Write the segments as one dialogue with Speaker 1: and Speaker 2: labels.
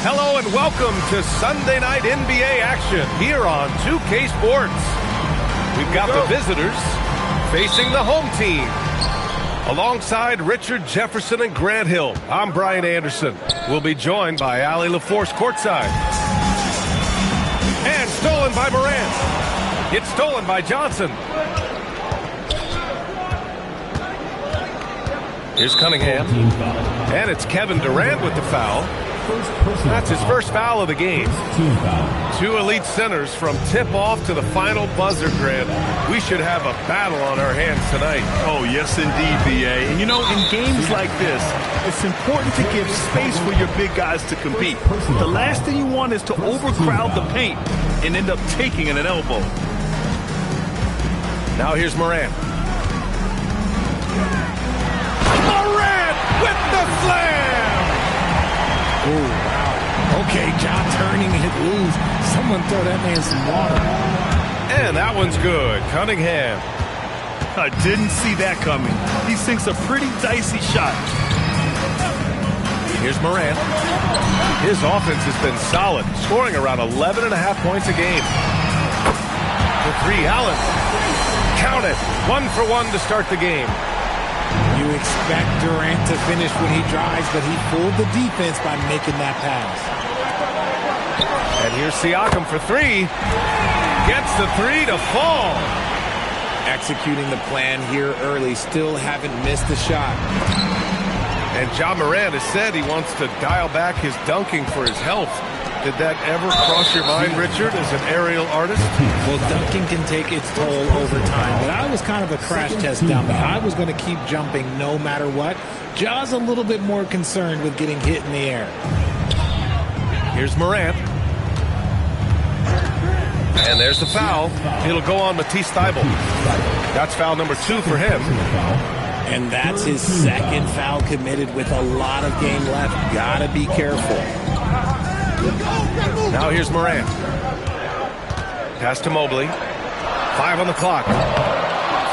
Speaker 1: Hello and welcome to Sunday Night NBA action here on 2K Sports. We've got the visitors facing the home team. Alongside Richard Jefferson and Grant Hill, I'm Brian Anderson. We'll be joined by Allie LaForce courtside. And stolen by Morant. It's stolen by Johnson. Here's Cunningham. And it's Kevin Durant with the foul. That's his first foul of the game. Two elite centers from tip-off to the final buzzer, Grant. We should have a battle on our hands tonight.
Speaker 2: Oh, yes, indeed, B.A. And, you know, in games like this, it's important to give space for your big guys to compete. The last thing you want is to overcrowd the paint and end up taking an elbow.
Speaker 1: Now here's Morant. Morant with the slam!
Speaker 3: Oh, wow. Okay, John turning it loose. Someone throw that man some water.
Speaker 1: And that one's good. Cunningham.
Speaker 2: I didn't see that coming. He sinks a pretty dicey shot.
Speaker 1: Here's Morant. His offense has been solid, scoring around 11.5 points a game. For three, Allen. Count it. 1 for 1 to start the game.
Speaker 3: You expect Durant to finish when he drives, but he fooled the defense by making that pass.
Speaker 1: And here's Siakam for three. Gets the three to fall.
Speaker 3: Executing the plan here early, still haven't missed a shot.
Speaker 1: And Ja Morant has said he wants to dial back his dunking for his health. Did that ever cross your mind, Richard, as an aerial artist?
Speaker 3: Well, dunking can take its toll over time, but I was kind of a crash test dummy. I was going to keep jumping no matter what. Ja's a little bit more concerned with getting hit in the air.
Speaker 1: Here's Morant. And there's the foul. It'll go on Matisse Thybulle. That's foul number 2 for him.
Speaker 3: And that's his second foul committed with a lot of game left. Gotta be careful.
Speaker 1: Now here's Morant. Pass to Mobley. 5 on the clock.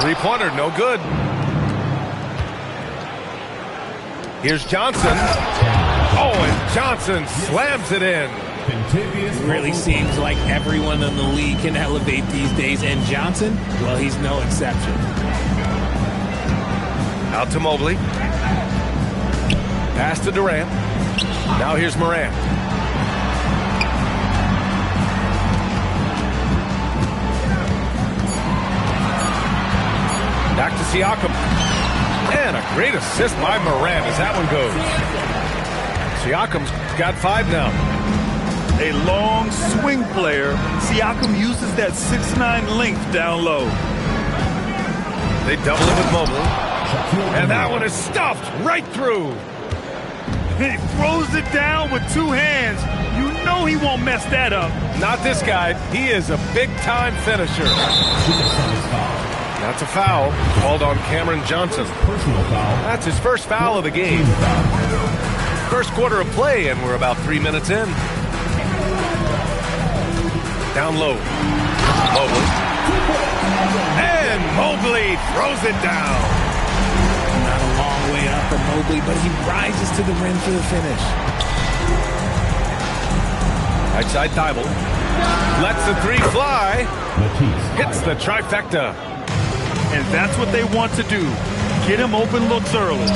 Speaker 1: Three-pointer, no good. Here's Johnson. Oh, and Johnson slams it in.
Speaker 3: It really seems like everyone in the league can elevate these days, and Johnson, well, he's no exception.
Speaker 1: Out to Mobley. Pass to Durant. Now here's Morant. Back to Siakam. And a great assist by Morant as that one goes. Siakam's got 5 now.
Speaker 2: A long swing player. Siakam uses that 6'9" length down low.
Speaker 1: They double it with Mobley. And that one is stuffed right through.
Speaker 2: He throws it down with 2 hands. You know he won't mess that up.
Speaker 1: Not this guy. He is a big-time finisher. That's a foul called on Cameron Johnson. That's his first foul of the game. First quarter of play, and we're about 3 minutes in. Down low. Mobley. And Mobley throws it down.
Speaker 3: Not a long way up for Mobley, but he rises to the rim for the finish.
Speaker 1: Right side Thybulle. Lets the three fly. Hits the trifecta.
Speaker 2: And that's what they want to do. Get him open looks early.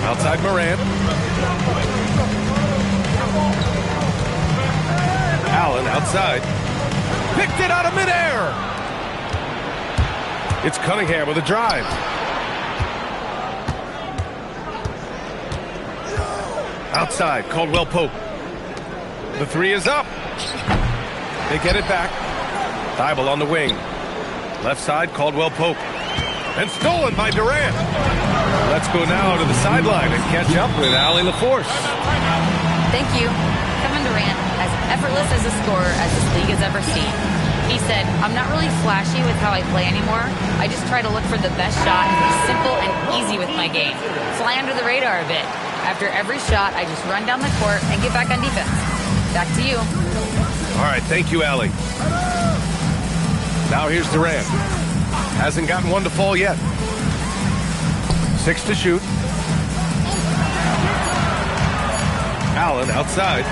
Speaker 1: Outside Morant. Allen outside. Picked it out of midair. It's Cunningham with a drive. Outside, Caldwell Pope. The three is up. They get it back. Thybulle on the wing. Left side, Caldwell Pope. And stolen by Durant. Let's go now to the sideline and catch up with Allie LaForce.
Speaker 4: Thank you. Kevin Durant, as effortless as a scorer as this league has ever seen. He said, I'm not really flashy with how I play anymore. I just try to look for the best shot and be simple and easy with my game. Fly under the radar a bit. After every shot, I just run down the court and get back on defense. Back to you.
Speaker 1: All right, thank you, Allie. Now here's Durant. Hasn't gotten one to fall yet. 6 to shoot. Allen outside.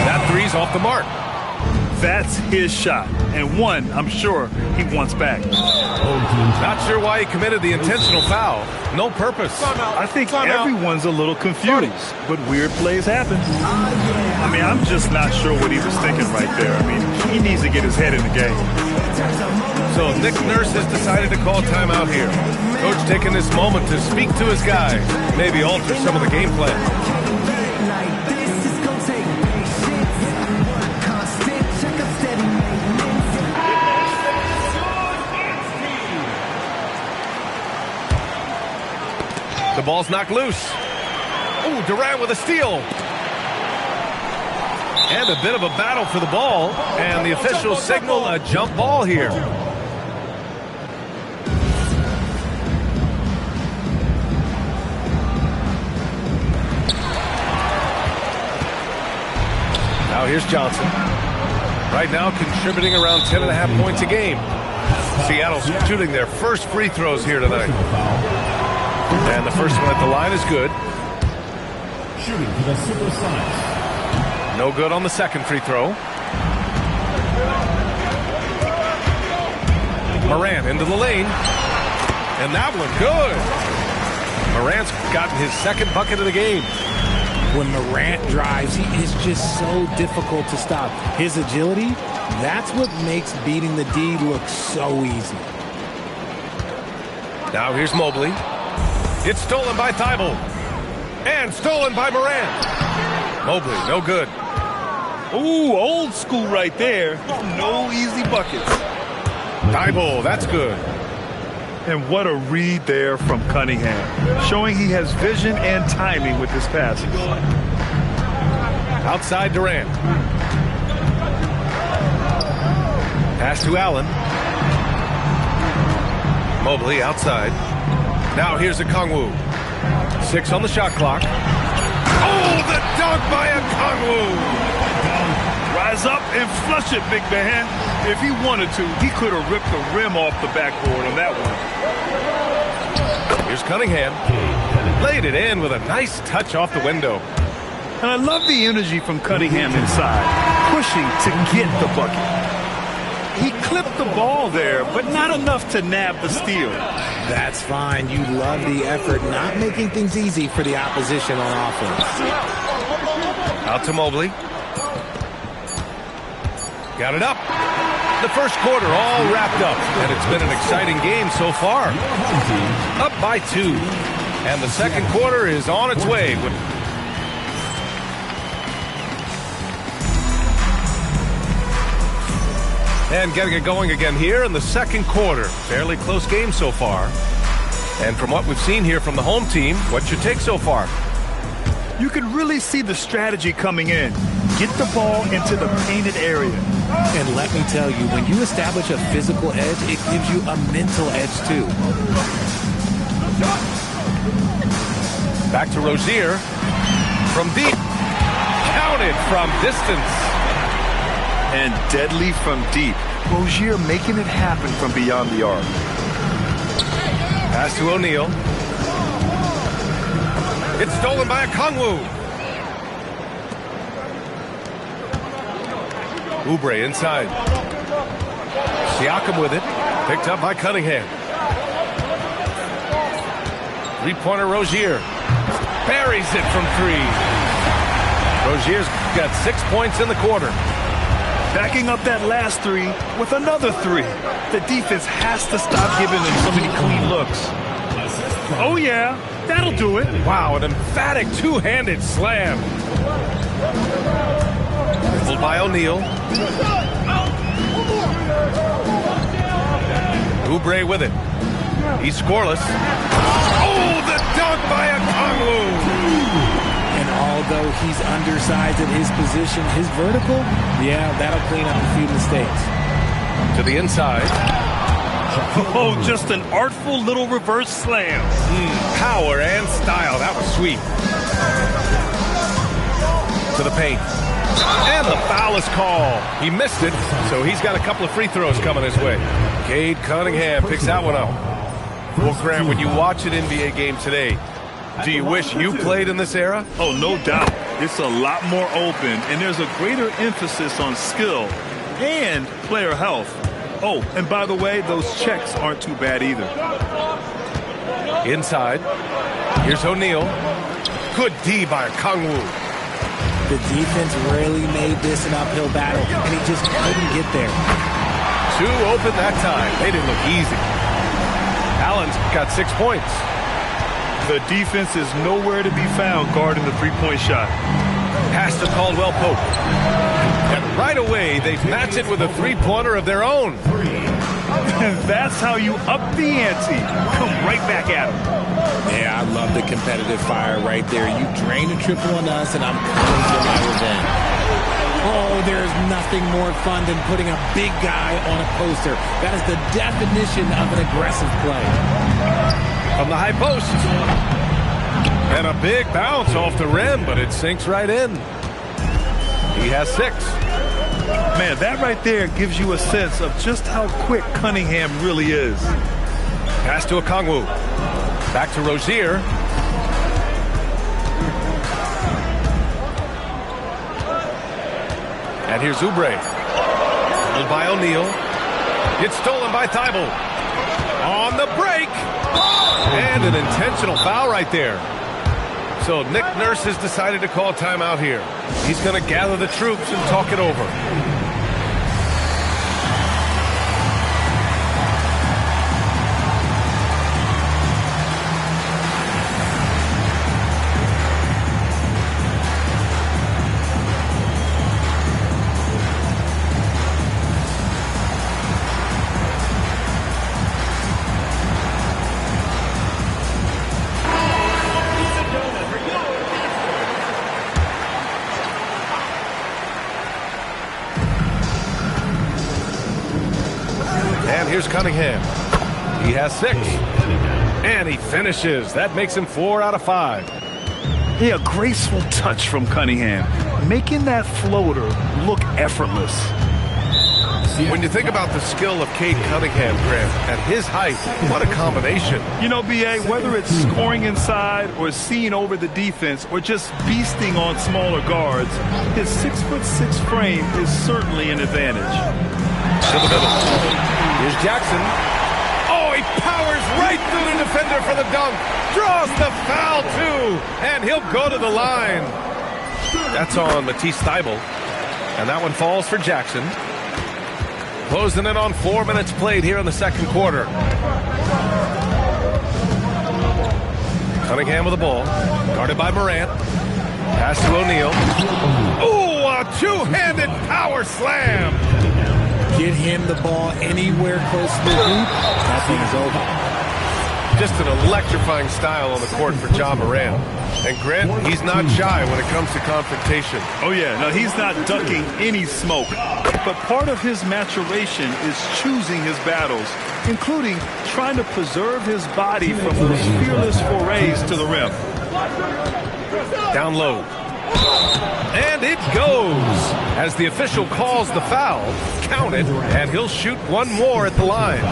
Speaker 1: That three's off the mark.
Speaker 2: That's his shot, and one I'm sure he wants back.
Speaker 1: Not sure why he committed the intentional foul. No purpose.
Speaker 2: I think everyone's a little confused, but weird plays happen. I mean, I'm just not sure what he was thinking right there. I mean, he needs to get his head in the game.
Speaker 1: So Nick Nurse has decided to call timeout here. Coach taking this moment to speak to his guys, maybe alter some of the game plan. The ball's knocked loose. Ooh, Durant with a steal. And a bit of a battle for the ball. And the officials signal a jump ball here. Now here's Johnson. Right now contributing around 10.5 points a game. Seattle's shooting their first free throws here tonight. And the first one at the line is good. Shooting for the Silver Sonics. No good on the second free throw. Morant into the lane. And that one good. Morant's gotten his second bucket of the game.
Speaker 3: When Morant drives, he is just so difficult to stop. His agility, that's what makes beating the D look so easy.
Speaker 1: Now here's Mobley. It's stolen by Thibault. And stolen by Morant. Mobley, no good.
Speaker 2: Ooh, old school right there. No easy buckets.
Speaker 1: Thibault, that's good.
Speaker 2: And what a read there from Cunningham, showing he has vision and timing with his passes.
Speaker 1: Outside Durant. Pass to Allen. Mobley outside. Now here's Okongwu. 6 on the shot clock. Oh, the dunk by Okongwu!
Speaker 2: Rise up and flush it, big man. If he wanted to, he could have ripped the rim off the backboard on that one.
Speaker 1: Here's Cunningham. Laid it in with a nice touch off the window.
Speaker 2: And I love the energy from Cunningham inside, pushing to get the bucket. He clipped the ball there, but not enough to nab the steal.
Speaker 3: That's fine. You love the effort, not making things easy for the opposition on offense.
Speaker 1: Out to Mobley. Got it up. The first quarter all wrapped up, and it's been an exciting game so far. Up by 2. And the second quarter is on its way. And getting it going again here in the second quarter. Fairly close game so far. And from what we've seen here from the home team, what's your take so far?
Speaker 2: You can really see the strategy coming in. Get the ball into the painted area.
Speaker 3: And let me tell you, when you establish a physical edge, it gives you a mental edge too.
Speaker 1: Back to Rozier. From deep. Counted from distance.
Speaker 2: And deadly from deep. Rozier making it happen from beyond the arc.
Speaker 1: Pass to O'Neal. It's stolen by Okongwu. Oubre inside. Siakam with it. Picked up by Cunningham. Three-pointer Rozier. Buries it from 3. Rozier's got 6 points in the quarter.
Speaker 2: Backing up that last 3 with another 3. The defense has to stop giving them so many clean looks. Oh, yeah, that'll do it.
Speaker 1: Wow, an emphatic two-handed slam. Pulled by O'Neal. Oubre with it. He's scoreless. Oh, the dunk by Okongwu.
Speaker 3: And although he's undersized at his position, his vertical, yeah, that'll clean up a few mistakes.
Speaker 1: To the inside.
Speaker 2: Oh, just an artful little reverse slam.
Speaker 1: Power and style. That was sweet. To the paint. And the foul is called. He missed it, so he's got a couple of free throws coming his way. Cade Cunningham picks that one up. Well, Grant, when you watch an NBA game today, do you wish you played in this era?
Speaker 2: Oh, no doubt. It's a lot more open, and there's a greater emphasis on skill and player health. Oh, and by the way, those checks aren't too bad either.
Speaker 1: Inside. Here's O'Neal. Good D by Kangwoo.
Speaker 3: The defense really made this an uphill battle, and he just couldn't get there.
Speaker 1: Two open that time. They didn't look easy. Allen's got 6 points.
Speaker 2: The defense is nowhere to be found guarding the three-point shot.
Speaker 1: Pass to Caldwell Pope. And right away, they match it with a three-pointer of their own.
Speaker 2: And that's how you up the ante. Come right back at him.
Speaker 3: Yeah, I love the competitive fire right there. You drain a triple on us, and I'm coming for my revenge. Oh, there's nothing more fun than putting a big guy on a poster. That is the definition of an aggressive play.
Speaker 1: From the high post. And a big bounce off the rim, but it sinks right in. He has 6.
Speaker 2: Man, that right there gives you a sense of just how quick Cunningham really is.
Speaker 1: Pass to Okongwu. Back to Rozier. And here's Oubre. Held by O'Neal. It's stolen by Thibault. On the break. And an intentional foul right there. So Nick Nurse has decided to call timeout here. He's going to gather the troops and talk it over. Here's Cunningham. He has 6. And he finishes. That makes him 4 out of 5.
Speaker 2: Yeah, a graceful touch from Cunningham, making that floater look effortless.
Speaker 1: When you think about the skill of Cade Cunningham, Grant, at his height, what a combination.
Speaker 2: You know, B.A., whether it's scoring inside or seeing over the defense or just beasting on smaller guards, his 6'6" frame is certainly an advantage.
Speaker 1: To the middle. Here's Jackson. Oh, he powers right through the defender for the dunk. Draws the foul, too. And he'll go to the line. That's on Matisse Thybulle. And that one falls for Jackson. Closing in on 4 minutes played here in the second quarter. Cunningham with the ball. Guarded by Morant. Pass to O'Neal. Ooh, a two-handed power slam.
Speaker 3: Get him the ball anywhere close to the hoop. That thing is over.
Speaker 1: Just an electrifying style on the court for Ja Morant. And Grant, he's not shy when it comes to confrontation.
Speaker 2: Oh, yeah. No, he's not ducking any smoke. But part of his maturation is choosing his battles, including trying to preserve his body from those fearless forays to the rim.
Speaker 1: Down low. And it goes. As the official calls the foul, count it, and he'll shoot one more at the line.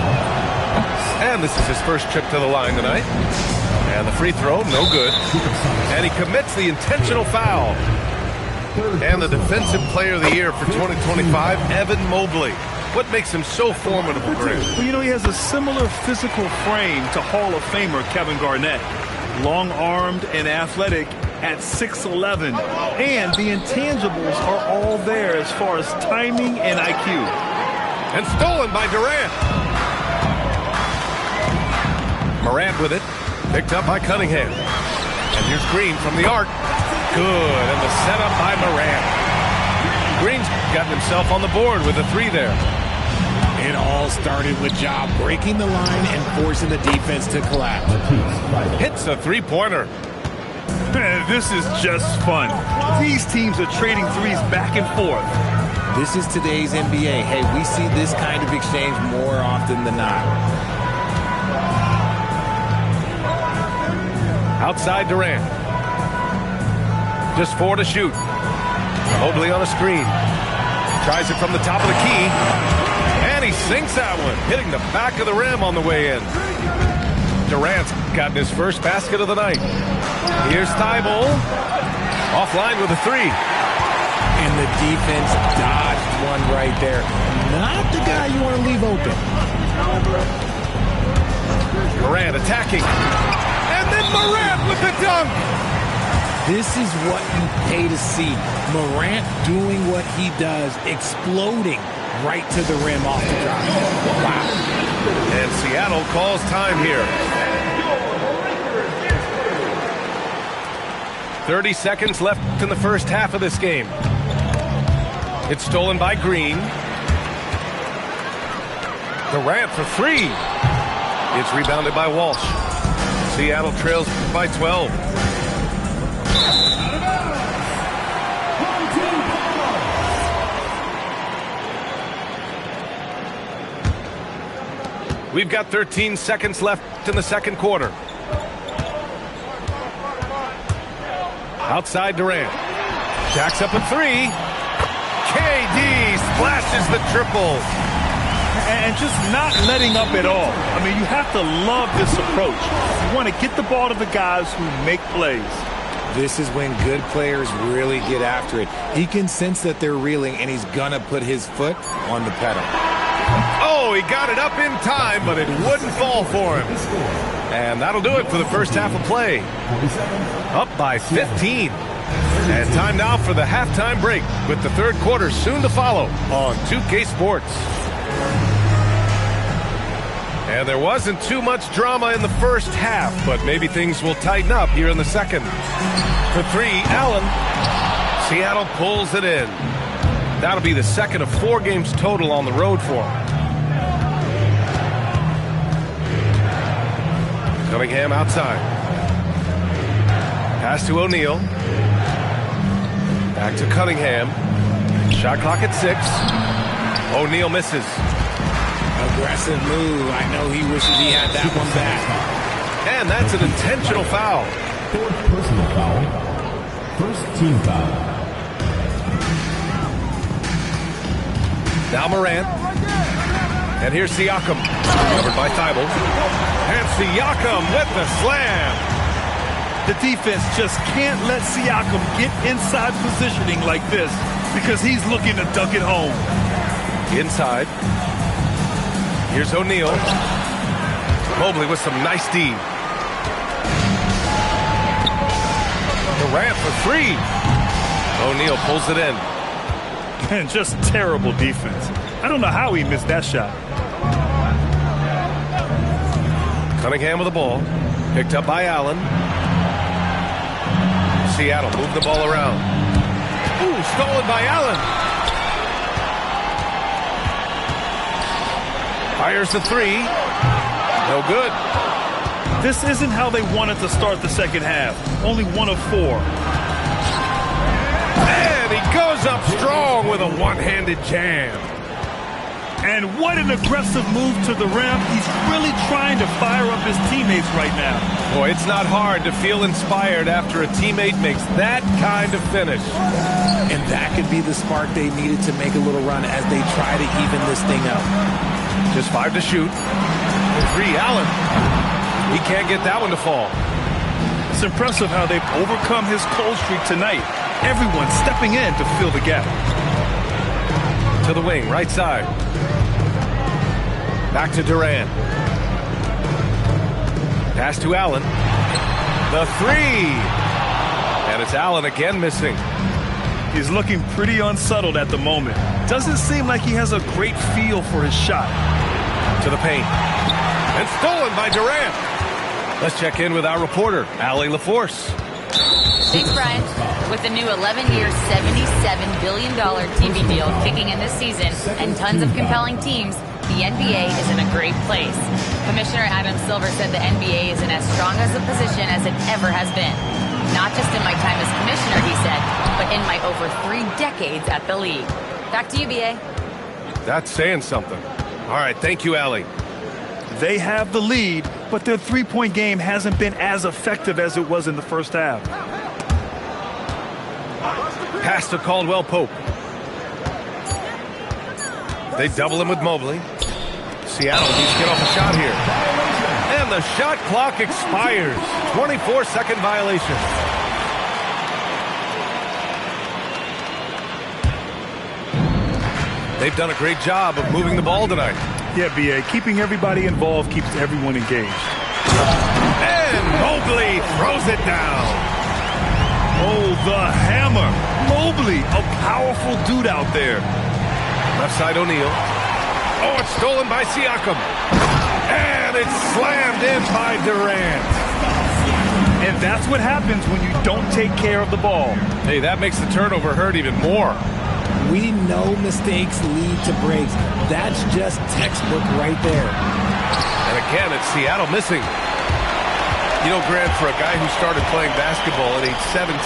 Speaker 1: And this is his first trip to the line tonight. And the free throw, no good. And he commits the intentional foul. And the Defensive Player of the Year for 2025, Evan Mobley. What makes him so formidable, Grant?
Speaker 2: Well, you know, he has a similar physical frame to Hall of Famer Kevin Garnett. Long-armed and athletic at 6'11", and the intangibles are all there as far as timing and IQ.
Speaker 1: And stolen by Durant. Morant with it, picked up by Cunningham. And here's Green from the arc. Good, and the setup by Morant. Green's gotten himself on the board with a 3 there.
Speaker 3: It all started with Ja breaking the line and forcing the defense to collapse.
Speaker 1: Hits a three-pointer.
Speaker 2: This is just fun. These teams are trading threes back and forth.
Speaker 3: This is today's NBA. Hey, we see this kind of exchange more often than not.
Speaker 1: Outside Durant. Just 4 to shoot. Mobley on a screen. Tries it from the top of the key. And he sinks that one, hitting the back of the rim on the way in. Durant's gotten his first basket of the night. Here's Thybulle. Offline with a three.
Speaker 3: And the defense dodged one right there. Not the guy you want to leave open.
Speaker 1: Morant attacking. And then Morant with the dunk.
Speaker 3: This is what you pay to see. Morant doing what he does, exploding right to the rim off the drop. Wow.
Speaker 1: And Seattle calls time here. 30 seconds left in the first half of this game. It's stolen by Green. Durant for three. It's rebounded by Walsh. Seattle trails by 12. We've got 13 seconds left in the second quarter. Outside Durant. Jacks up a three. KD splashes the triple.
Speaker 2: And just not letting up at all. I mean, you have to love this approach. You want to get the ball to the guys who make plays.
Speaker 3: This is when good players really get after it. He can sense that they're reeling, and he's going to put his foot on the pedal.
Speaker 1: Oh, he got it up in time, but it wouldn't fall for him. And that'll do it for the first half of play. Up by 15. And time now for the halftime break, with the third quarter soon to follow on 2K Sports. And there wasn't too much drama in the first half, but maybe things will tighten up here in the second. For three, Allen. Seattle pulls it in. That'll be the second of 4 games total on the road for him. Cunningham outside. Pass to O'Neal. Back to Cunningham. Shot clock at 6. O'Neal misses.
Speaker 3: Aggressive move. I know he wishes he had that one back.
Speaker 1: And that's an intentional foul.
Speaker 5: Fourth personal foul. First team foul.
Speaker 1: Now Morant. And here's Siakam. Covered by Thibault. And Siakam with the slam.
Speaker 2: The defense just can't let Siakam get inside positioning like this because he's looking to dunk it home.
Speaker 1: Inside. Here's O'Neal. Mobley with some nice D. Durant for three. O'Neal pulls it in.
Speaker 2: And just terrible defense. I don't know how he missed that shot.
Speaker 1: Cunningham with the ball. Picked up by Allen. Seattle moved the ball around. Ooh, stolen by Allen. Fires the three. No good.
Speaker 2: This isn't how they wanted to start the second half. Only 1 of 4.
Speaker 1: And he goes up strong with a one-handed jam.
Speaker 2: And what an aggressive move to the rim. He's really trying to fire up his teammates right now.
Speaker 1: Boy, it's not hard to feel inspired after a teammate makes that kind of finish.
Speaker 3: And that could be the spark they needed to make a little run as they try to even this thing up.
Speaker 1: Just 5 to shoot. For three, Allen. He can't get that one to fall.
Speaker 2: It's impressive how they've overcome his cold streak tonight. Everyone stepping in to fill the gap.
Speaker 1: To the wing, right side. Back to Durant. Pass to Allen. The three. And it's Allen again missing.
Speaker 2: He's looking pretty unsettled at the moment. Doesn't seem like he has a great feel for his shot.
Speaker 1: To the paint. And stolen by Durant. Let's check in with our reporter, Allie LaForce.
Speaker 4: Thanks, Brian. With the new 11-year, $77 billion TV deal kicking in this season and tons of compelling teams, the NBA is in a great place. Commissioner Adam Silver said the NBA is in as strong as a position as it ever has been. Not just in my time as commissioner, he said, but in my over 3 decades at the league. Back to you, B.A.
Speaker 1: That's saying something. All right, thank you, Allie.
Speaker 2: They have the lead, but their three-point game hasn't been as effective as it was in the first half.
Speaker 1: Pass to Caldwell Pope. They double him with Mobley. Seattle needs to get off a shot here. And the shot clock expires. 24-second violation. They've done a great job of moving the ball tonight.
Speaker 2: Yeah, B.A., keeping everybody involved keeps everyone engaged.
Speaker 1: And Mobley throws it down.
Speaker 2: Oh, the hammer. Mobley, a powerful dude out there.
Speaker 1: Left side O'Neal. Oh, it's stolen by Siakam. And it's slammed in by Durant.
Speaker 2: And that's what happens when you don't take care of the ball.
Speaker 1: Hey, that makes the turnover hurt even more.
Speaker 3: We know mistakes lead to breaks. That's just textbook right there.
Speaker 1: And again, it's Seattle missing. You know, Grant, for a guy who started playing basketball at age 17,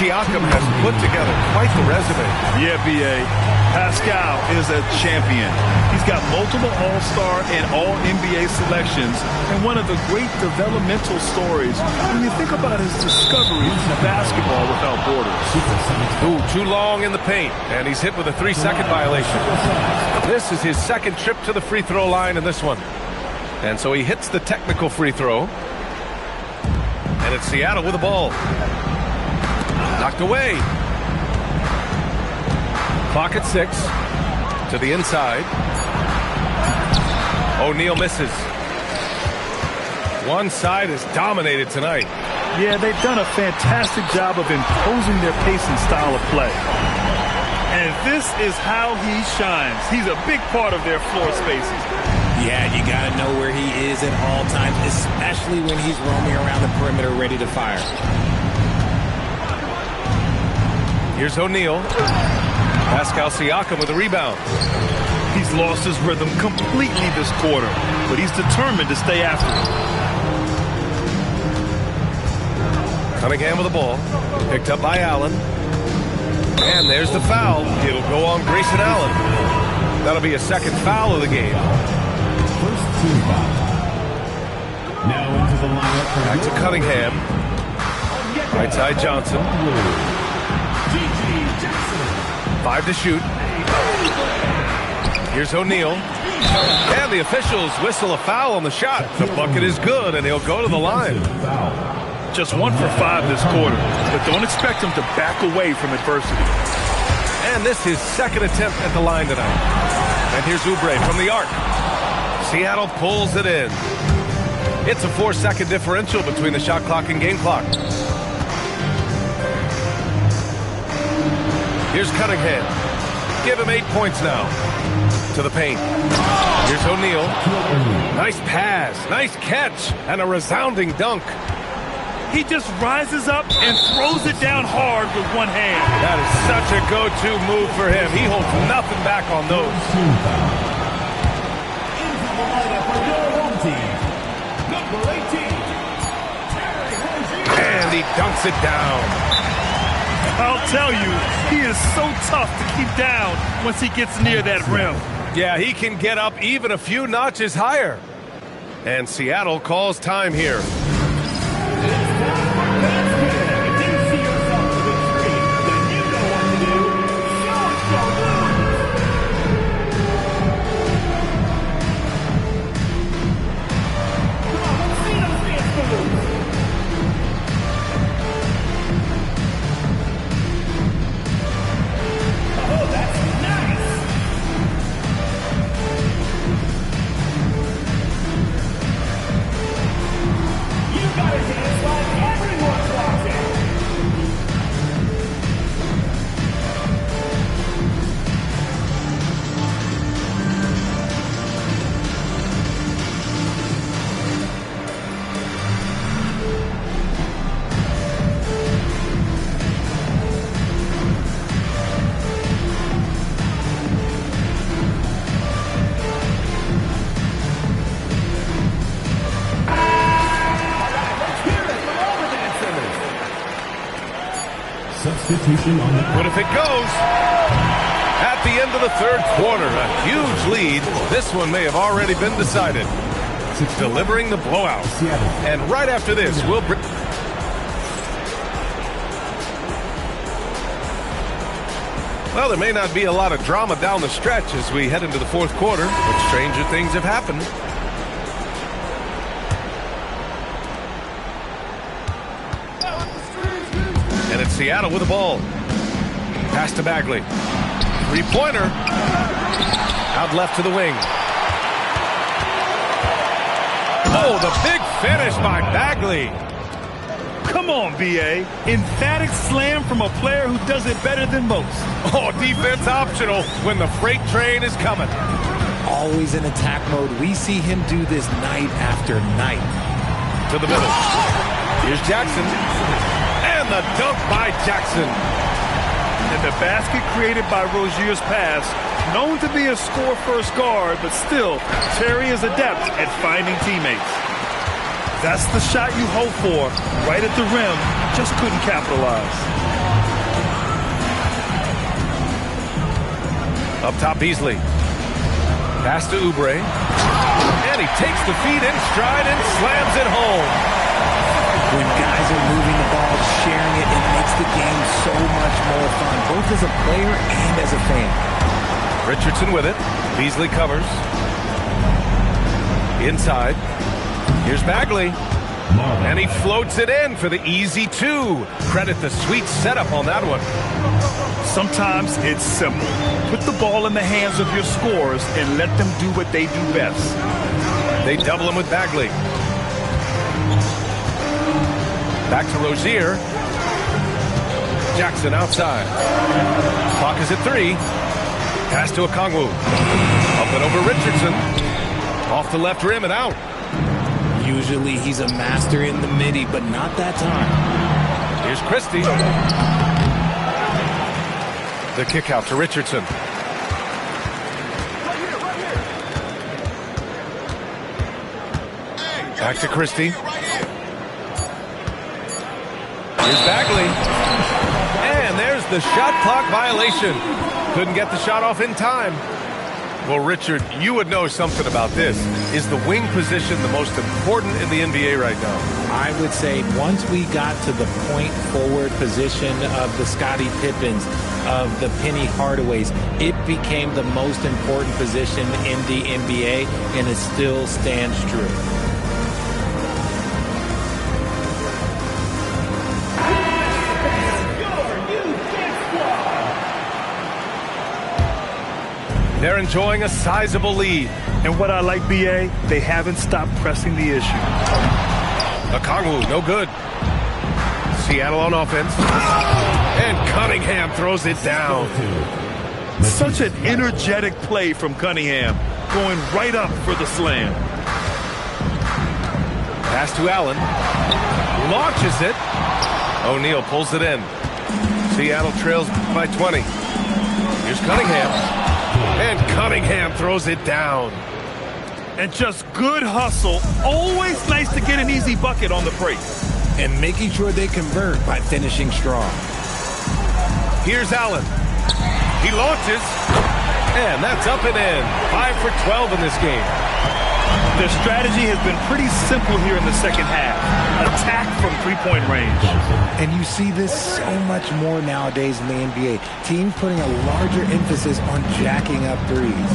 Speaker 1: Siakam has put together quite the resume.
Speaker 2: Yeah, B.A. Pascal is a champion. He's got multiple All-Star and All-NBA selections, and one of the great developmental stories when you think about his discovery in basketball without borders.
Speaker 1: Ooh, too long in the paint, and he's hit with a 3-second violation. This is his second trip to the free throw line in this one. And so he hits the technical free throw. And it's Seattle with the ball. Knocked away. Clock at 6. To the inside. O'Neal misses. One side is dominated tonight.
Speaker 2: Yeah, they've done a fantastic job of imposing their pace and style of play. And this is how he shines. He's a big part of their floor spaces.
Speaker 3: Yeah, you got to know where he is at all times, especially when he's roaming around the perimeter ready to fire.
Speaker 1: Here's O'Neal. Pascal Siakam with a rebound.
Speaker 2: He's lost his rhythm completely this quarter, but he's determined to stay after it.
Speaker 1: Cunningham with the ball. Picked up by Allen. And there's the foul. It'll go on Grayson Allen. That'll be a second foul of the game.
Speaker 5: First team foul. Now into the lineup.
Speaker 1: Back to Cunningham. Right side Johnson. 5 to shoot. Here's O'Neal. And the officials whistle a foul on the shot. The bucket is good, and he'll go to the line.
Speaker 2: Just 1 for 5 this quarter, but don't expect him to back away from adversity.
Speaker 1: And this is second attempt at the line tonight. And here's Oubre from the arc. Seattle pulls it in. It's a 4-second differential between the shot clock and game clock. Here's Cunningham. Give him 8 points now. To the paint. Here's O'Neal. Nice pass. Nice catch. And a resounding dunk.
Speaker 2: He just rises up and throws it down hard with one hand.
Speaker 1: That is such a go-to move for him. He holds nothing back on those.
Speaker 5: Into the lineup for your home team, number 18,
Speaker 1: And he dunks it down.
Speaker 2: I'll tell you, he is so tough to keep down once he gets near that rim.
Speaker 1: Yeah, he can get up even a few notches higher. And Seattle calls time here.
Speaker 5: Substitution on the
Speaker 1: What if it goes? At the end of the third quarter, a huge lead. This one may have already been decided. Delivering the blowout. And right after this, we'll bring... Well, there may not be a lot of drama down the stretch as we head into the fourth quarter, but stranger things have happened. And it's Seattle with the ball. Pass to Bagley. Three-pointer. Out left to the wing. Oh, the big finish by Bagley.
Speaker 2: Come on, B.A. Emphatic slam from a player who does it better than most.
Speaker 1: Oh, defense optional when the freight train is coming.
Speaker 3: Always in attack mode. We see him do this night after night.
Speaker 1: To the middle. Here's Jackson. And the dunk by Jackson.
Speaker 2: And the basket created by Rozier's pass, known to be a score-first guard, but still, Terry is adept at finding teammates. That's the shot you hope for, right at the rim, just couldn't capitalize.
Speaker 1: Up top, Beasley. Pass to Oubre. And he takes the feed in stride and slams it home.
Speaker 3: When guys are moving the ball, sharing it, it makes the game so much more fun, both as a player and as a fan.
Speaker 1: Richardson with it. Beasley covers. Inside. Here's Bagley. And he floats it in for the easy two. Credit the sweet setup on that one.
Speaker 2: Sometimes it's simple. Put the ball in the hands of your scorers and let them do what they do best.
Speaker 1: They double him with Bagley. Back to Rozier. Jackson outside. Clock is at 3. Pass to Okongwu. Up and over Richardson. Off the left rim and out.
Speaker 3: Usually he's a master in the midi, but not that time.
Speaker 1: Here's Christie. The kick out to Richardson. Back to Christie. Here's Bagley. And there's the shot clock violation. Couldn't get the shot off in time. Well, Richard, you would know something about this. Is the wing position the most important in the NBA right now?
Speaker 3: I would say once we got to the point forward position of the Scottie Pippens, of the Penny Hardaways, it became the most important position in the NBA, and it still stands true.
Speaker 1: They're enjoying a sizable lead.
Speaker 2: And what I like, B.A., they haven't stopped pressing the issue.
Speaker 1: Okongwu, no good. Seattle on offense. And Cunningham throws it down.
Speaker 2: Such an energetic play from Cunningham, going right up for the slam.
Speaker 1: Pass to Allen. Launches it. O'Neal pulls it in. Seattle trails by 20. Here's Cunningham. And Cunningham throws it down.
Speaker 2: And just good hustle. Always nice to get an easy bucket on the break.
Speaker 3: And making sure they convert by finishing strong.
Speaker 1: Here's Allen. He launches. And that's up and in. 5 for 12 in this game.
Speaker 2: Their strategy has been pretty simple here in the second half. Attack from three-point range.
Speaker 3: And you see this so much more nowadays in the NBA. Teams putting a larger emphasis on jacking up threes.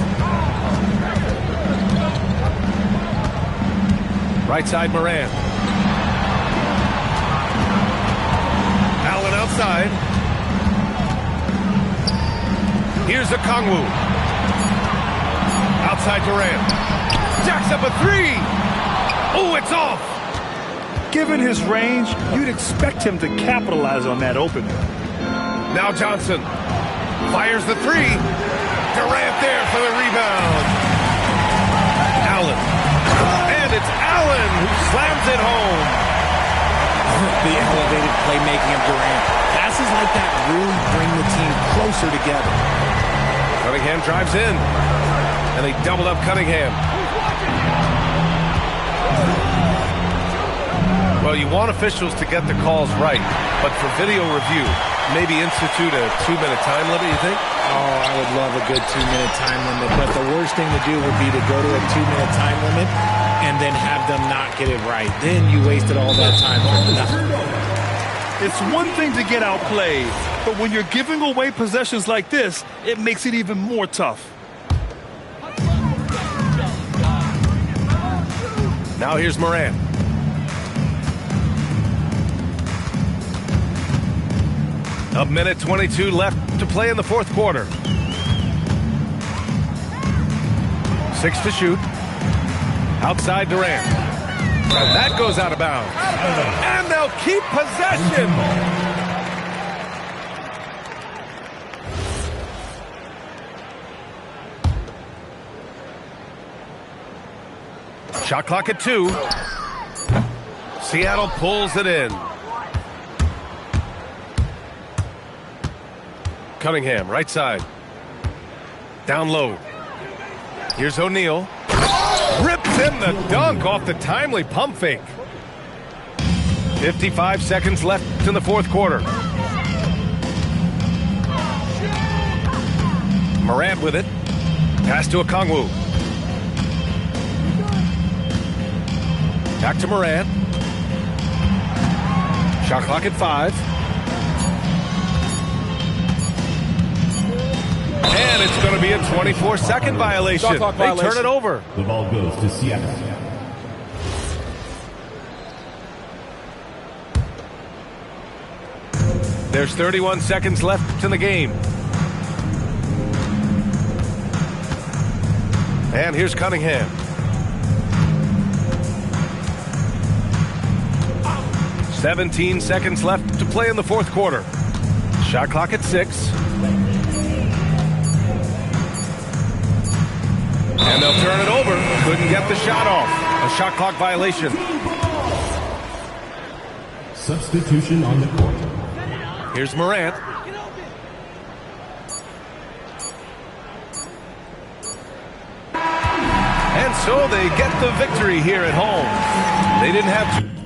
Speaker 1: Right side, Moran. Allen outside. Here's Okongwu. Outside Durant. Jacks up a 3. Oh, it's off.
Speaker 2: Given his range, you'd expect him to capitalize on that opening.
Speaker 1: Now Johnson fires the 3. Durant there for the rebound. Allen. And it's Allen who slams it home.
Speaker 3: The elevated playmaking of Durant. Passes like that really bring the team closer together.
Speaker 1: Cunningham drives in. And they doubled up Cunningham. Well, you want officials to get the calls right, but for video review, maybe institute a 2-minute time limit, you think?
Speaker 3: Oh, I would love a good 2-minute time limit, but the worst thing to do would be to go to a 2-minute time limit and then have them not get it right. Then you wasted all that time for nothing.
Speaker 2: It's one thing to get outplayed, but when you're giving away possessions like this, it makes it even more tough.
Speaker 1: Now here's Moran. A minute 22 left to play in the fourth quarter. 6 to shoot. Outside Durant. And that goes out of bounds. And they'll keep possession. Shot clock at 2. Seattle pulls it in. Cunningham, right side. Down low. Here's O'Neal. Rips in the dunk off the timely pump fake. 55 seconds left in the fourth quarter. Morant with it. Pass to Okongwu. Back to Morant. Shot clock at 5. And it's going to be a 24-second violation. They turn it over.
Speaker 5: The ball goes to Seattle.
Speaker 1: There's 31 seconds left in the game. And here's Cunningham. "17 seconds left to play in the fourth quarter. Shot clock at 6. And they'll turn it over. Couldn't get the shot off. A shot clock violation.
Speaker 5: Substitution on the court.
Speaker 1: Here's Morant. And so they get the victory here at home. They didn't have to.